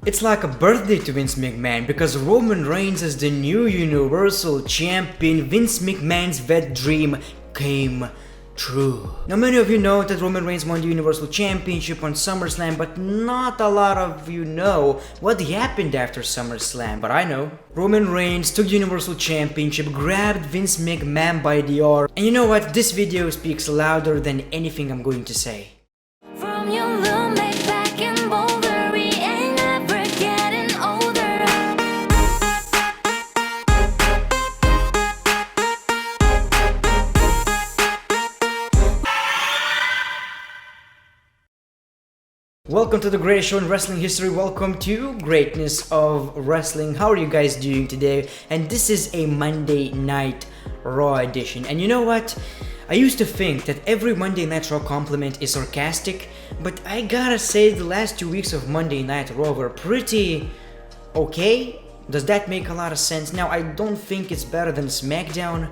It's like a birthday to Vince McMahon because Roman Reigns is the new Universal Champion. Vince McMahon's wet dream came true. Now many of you know that Roman Reigns won the Universal Championship on SummerSlam, but not a lot of you know what happened after SummerSlam, but I know. Roman Reigns took the Universal Championship, grabbed Vince McMahon by the arm, and you know what? This video speaks louder than anything I'm going to say. From your little make back in Boulder, we ain't never getting older. Welcome to the greatest show in wrestling history. Welcome to Greatness of Wrestling. How are you guys doing today? And this is a Monday Night Raw edition. And you know what? I used to think that every Monday Night Raw compliment is sarcastic, but I gotta say the last 2 weeks of Monday Night Raw were pretty okay. Does that make a lot of sense? Now, I don't think it's better than SmackDown,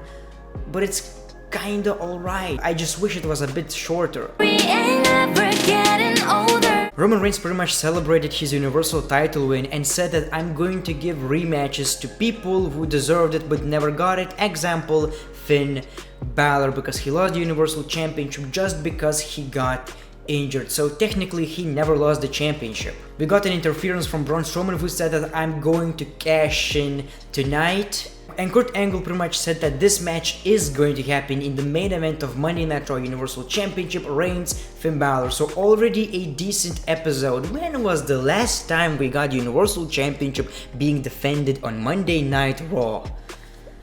but it's kinda alright. I just wish it was a bit shorter. We ain't never getting older. Roman Reigns pretty much celebrated his Universal title win and said that I'm going to give rematches to people who deserved it but never got it. Example, Finn Balor, because he lost the Universal Championship just because he got injured. So technically he never lost the championship. We got an interference from Braun Strowman, who said that I'm going to cash in tonight. And Kurt Angle pretty much said that this match is going to happen in the main event of Monday Night Raw Universal Championship, Reigns, Finn Balor. So already a decent episode. When was the last time we got Universal Championship being defended on Monday Night Raw?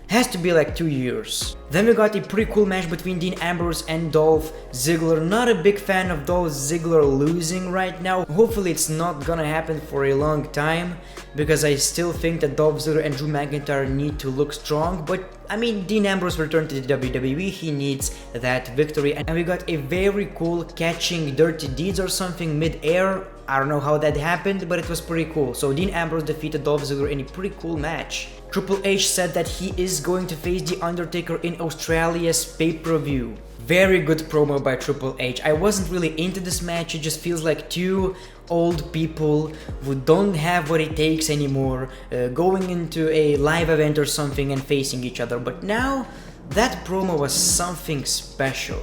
Has to be like 2 years. Then we got a pretty cool match between Dean Ambrose and Dolph Ziggler. Not a big fan of Dolph Ziggler losing right now. Hopefully it's not gonna happen for a long time, because I still think that Dolph Ziggler and Drew McIntyre need to look strong. But I mean, Dean Ambrose returned to the WWE, he needs that victory. And we got a very cool catching dirty deeds or something mid-air. I don't know how that happened, but it was pretty cool. So Dean Ambrose defeated Dolph Ziggler in a pretty cool match. Triple H said that he is going to face The Undertaker in Australia's pay-per-view. Very good promo by Triple H. I wasn't really into this match, it just feels like two old people who don't have what it takes anymore going into a live event or something and facing each other. But now, that promo was something special.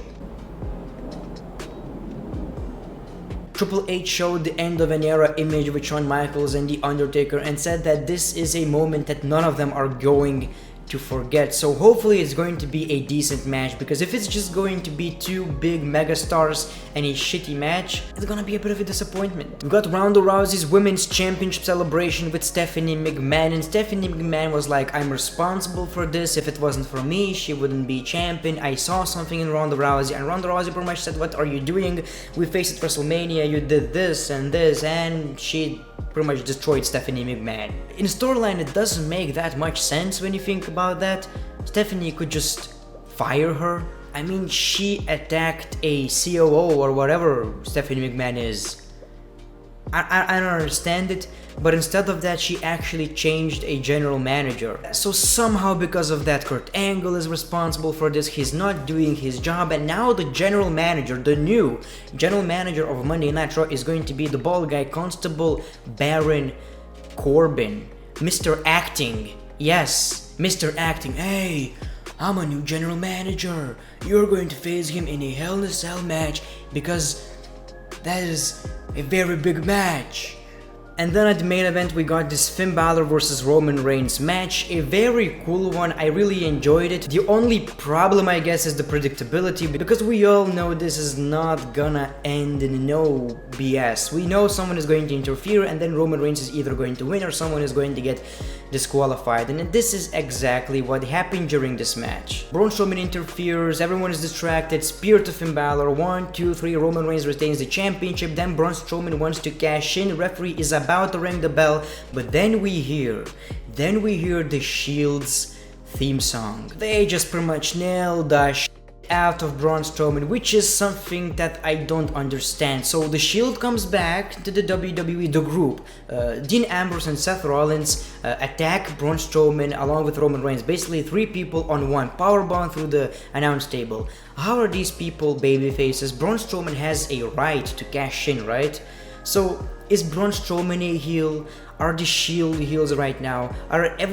Triple H showed the end of an era image with Shawn Michaels and The Undertaker and said that this is a moment that none of them are going to forget. So hopefully it's going to be a decent match, because if it's just going to be two big megastars and a shitty match, it's gonna be a bit of a disappointment. We got Ronda Rousey's Women's Championship celebration with Stephanie McMahon, and Stephanie McMahon was like, I'm responsible for this. If it wasn't for me, she wouldn't be champion. I saw something in Ronda Rousey, and Ronda Rousey pretty much said, what are you doing? We faced at WrestleMania, you did this, and she pretty much destroyed Stephanie McMahon. In storyline, it doesn't make that much sense when you think about that. Stephanie could just fire her. I mean, she attacked a COO or whatever Stephanie McMahon is. I don't understand it, but instead of that, she actually changed a general manager. So somehow because of that, Kurt Angle is responsible for this. He's not doing his job, and now the general manager, the new general manager of Monday Night Raw, is going to be the bald guy, Constable Baron Corbin. Mr. Acting. Yes, Mr. Acting. Hey, I'm a new general manager. You're going to face him in a Hell in a Cell match because that is a very big match. And then at the main event we got this Finn Balor versus Roman Reigns match, a very cool one. I really enjoyed it. The only problem, I guess, is the predictability, because we all know this is not gonna end in no BS. We know someone is going to interfere and then Roman Reigns is either going to win or someone is going to get disqualified, and this is exactly what happened during this match. Braun Strowman interferes, everyone is distracted, spear to Finn Balor, 1, 2, 3, Roman Reigns retains the championship, then Braun Strowman wants to cash in, referee is about to ring the bell, but then we hear the Shield's theme song. They just pretty much nailed the out of Braun Strowman, which is something that I don't understand. So the Shield comes back to the WWE, the group. Dean Ambrose and Seth Rollins attack Braun Strowman along with Roman Reigns. Basically 3 people on one, powerbomb through the announce table. How are these people baby faces? Braun Strowman has a right to cash in, right? So Is Braun Strowman a heel? Are the Shield heels right now?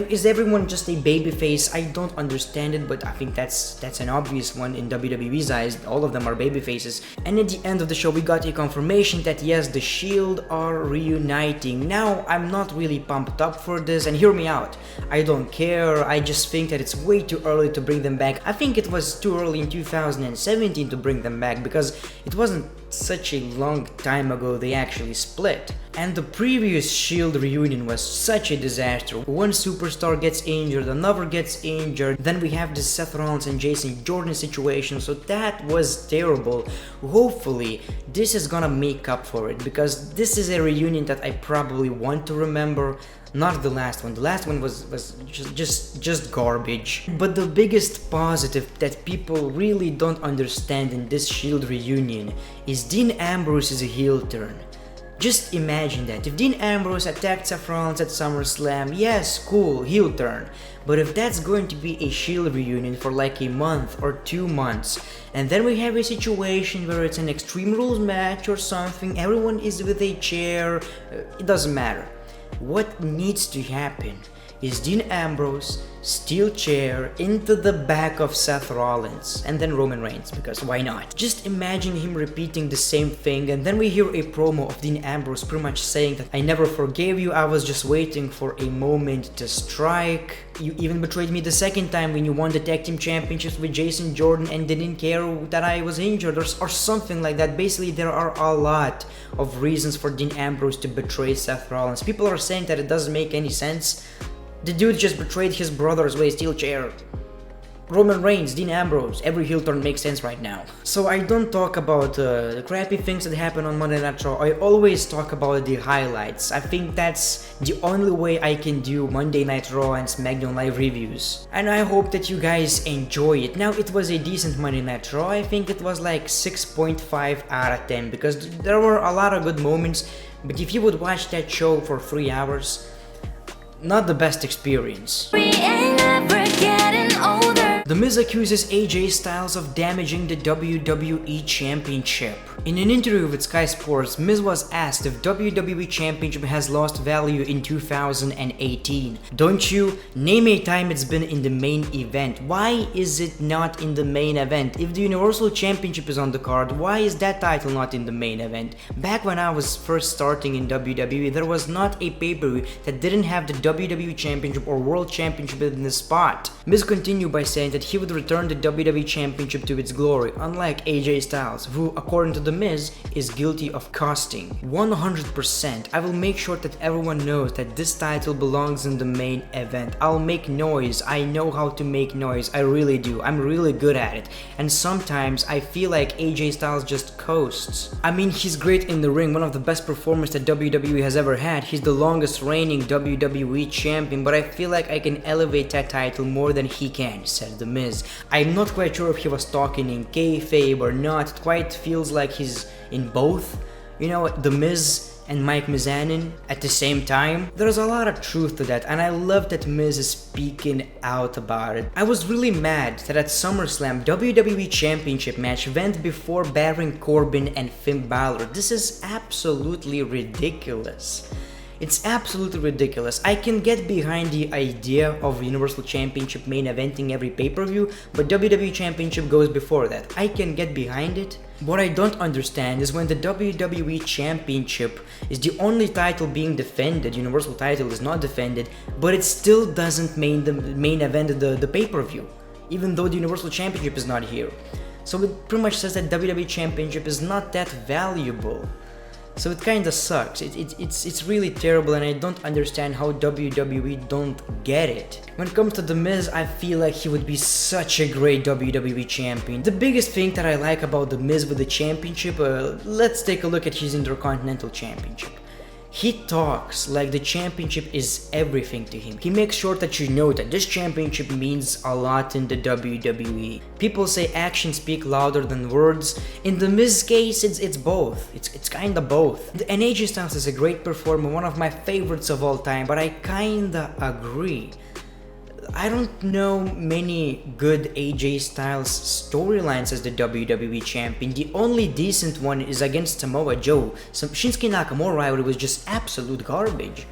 Is everyone just a babyface? I don't understand it, but I think that's an obvious one in WWE's eyes. All of them are babyfaces. And at the end of the show, we got a confirmation that yes, the Shield are reuniting. Now, I'm not really pumped up for this, and hear me out. I don't care. I just think that it's way too early to bring them back. I think it was too early in 2017 to bring them back because it wasn't such a long time ago they actually split. And the previous Shield reunion was such a disaster. One superstar gets injured, another gets injured, then we have the Seth Rollins and Jason Jordan situation, so that was terrible. Hopefully this is gonna make up for it, because this is a reunion that I probably want to remember. Not the last one. The last one was just garbage. But the biggest positive that people really don't understand in this Shield reunion is Dean Ambrose's heel turn. Just imagine that. If Dean Ambrose attacked Seth Rollins at SummerSlam, yes, cool, heel turn. But if that's going to be a Shield reunion for like a month or 2 months, and then we have a situation where it's an Extreme Rules match or something, everyone is with a chair, it doesn't matter. What needs to happen is Dean Ambrose steel chair into the back of Seth Rollins and then Roman Reigns, because why not? Just imagine him repeating the same thing, and then we hear a promo of Dean Ambrose pretty much saying that I never forgave you, I was just waiting for a moment to strike. You even betrayed me the second time when you won the tag team championships with Jason Jordan and didn't care that I was injured, or something like that. Basically, there are a lot of reasons for Dean Ambrose to betray Seth Rollins. People are saying that it doesn't make any sense. The dude just betrayed his brothers with a steel chair. Roman Reigns, Dean Ambrose, every heel turn makes sense right now. So I don't talk about the crappy things that happen on Monday Night Raw. I always talk about the highlights. I think that's the only way I can do Monday Night Raw and SmackDown Live reviews. And I hope that you guys enjoy it. Now, it was a decent Monday Night Raw. I think it was like 6.5 out of 10 because there were a lot of good moments. But if you would watch that show for 3 hours, not the best experience. We ain't never getting older. The Miz accuses AJ Styles of damaging the WWE Championship. In an interview with Sky Sports, Miz was asked if WWE Championship has lost value in 2018. Don't you? Name a time it's been in the main event. Why is it not in the main event? If the Universal Championship is on the card, why is that title not in the main event? Back when I was first starting in WWE, there was not a pay-per-view that didn't have the WWE Championship or World Championship in the spot. Miz continued by saying that he would return the WWE Championship to its glory, unlike AJ Styles, who, according to The Miz, is guilty of costing. 100%, I will make sure that everyone knows that this title belongs in the main event. I'll make noise. I know how to make noise. I really do. I'm really good at it. And sometimes I feel like AJ Styles just coasts. I mean, he's great in the ring, one of the best performers that WWE has ever had. He's the longest reigning WWE champion, but I feel like I can elevate that title more than he can, said The Miz. I'm not quite sure if he was talking in kayfabe or not. It quite feels like he's in both. You know, The Miz and Mike Mizanin at the same time. There's a lot of truth to that, and I love that Miz is speaking out about it. I was really mad that at SummerSlam, WWE Championship match went before Baron Corbin and Finn Balor. This is absolutely ridiculous. It's absolutely ridiculous. I can get behind the idea of Universal Championship main eventing every pay-per-view, but WWE Championship goes before that. I can get behind it. What I don't understand is when the WWE Championship is the only title being defended, Universal title is not defended, but it still doesn't main event the pay-per-view, even though the Universal Championship is not here. So it pretty much says that WWE Championship is not that valuable. So it kinda sucks. It's really terrible, and I don't understand how WWE don't get it. When it comes to The Miz, I feel like he would be such a great WWE champion. The biggest thing that I like about The Miz with the championship, let's take a look at his Intercontinental Championship. He talks like the championship is everything to him. He makes sure that you know that this championship means a lot in the WWE. People say actions speak louder than words. In The Miz's case, it's both. It's kinda both. And AJ Styles is a great performer, one of my favorites of all time, but I kinda agree. I don't know many good AJ Styles storylines as the WWE champion. The only decent one is against Samoa Joe. Some Shinsuke Nakamura rivalry was just absolute garbage.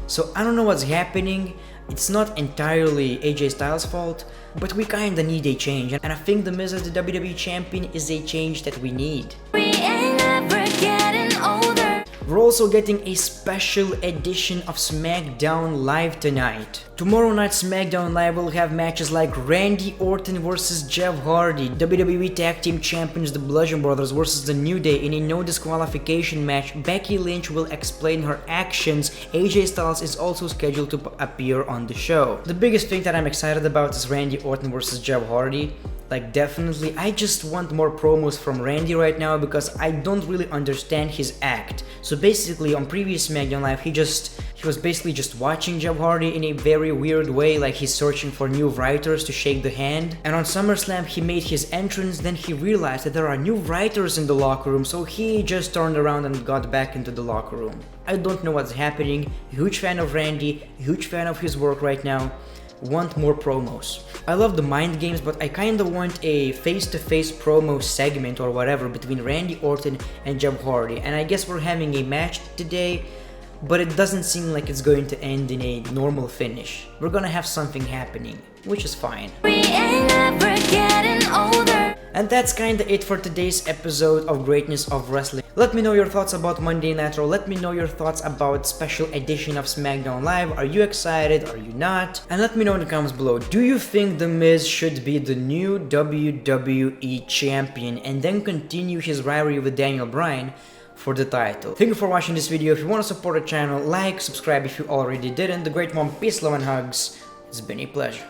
So I don't know what's happening. It's not entirely AJ Styles' fault, but we kinda need a change, and I think The Miz as the WWE champion is a change that we need. We ain't never getting older. We're also getting a special edition of SmackDown Live tonight. Tomorrow night SmackDown Live will have matches like Randy Orton vs Jeff Hardy, WWE Tag Team Champions the Bludgeon Brothers vs The New Day in a no disqualification match. Becky Lynch will explain her actions. AJ Styles is also scheduled to appear on the show. The biggest thing that I'm excited about is Randy Orton vs Jeff Hardy. Like, definitely, I just want more promos from Randy right now because I don't really understand his act. So basically, on previous SmackDown Live, he was basically just watching Jeff Hardy in a very weird way, like he's searching for new writers to shake the hand. And on SummerSlam, he made his entrance, then he realized that there are new writers in the locker room, so he just turned around and got back into the locker room. I don't know what's happening. Huge fan of Randy, huge fan of his work right now. Want more promos. I love the mind games, but I kinda want a face-to-face promo segment or whatever between Randy Orton and Jeff Hardy, and I guess we're having a match today, but it doesn't seem like it's going to end in a normal finish. We're gonna have something happening, which is fine. We ain't never getting older. And that's kinda it for today's episode of Greatness of Wrestling. Let me know your thoughts about Monday Night Raw. Let me know your thoughts about special edition of SmackDown Live. Are you excited? Are you not? And let me know in the comments below. Do you think The Miz should be the new WWE champion and then continue his rivalry with Daniel Bryan for the title? Thank you for watching this video. If you want to support the channel, like, subscribe if you already didn't. The Great One, peace, love, and hugs. It's been a pleasure.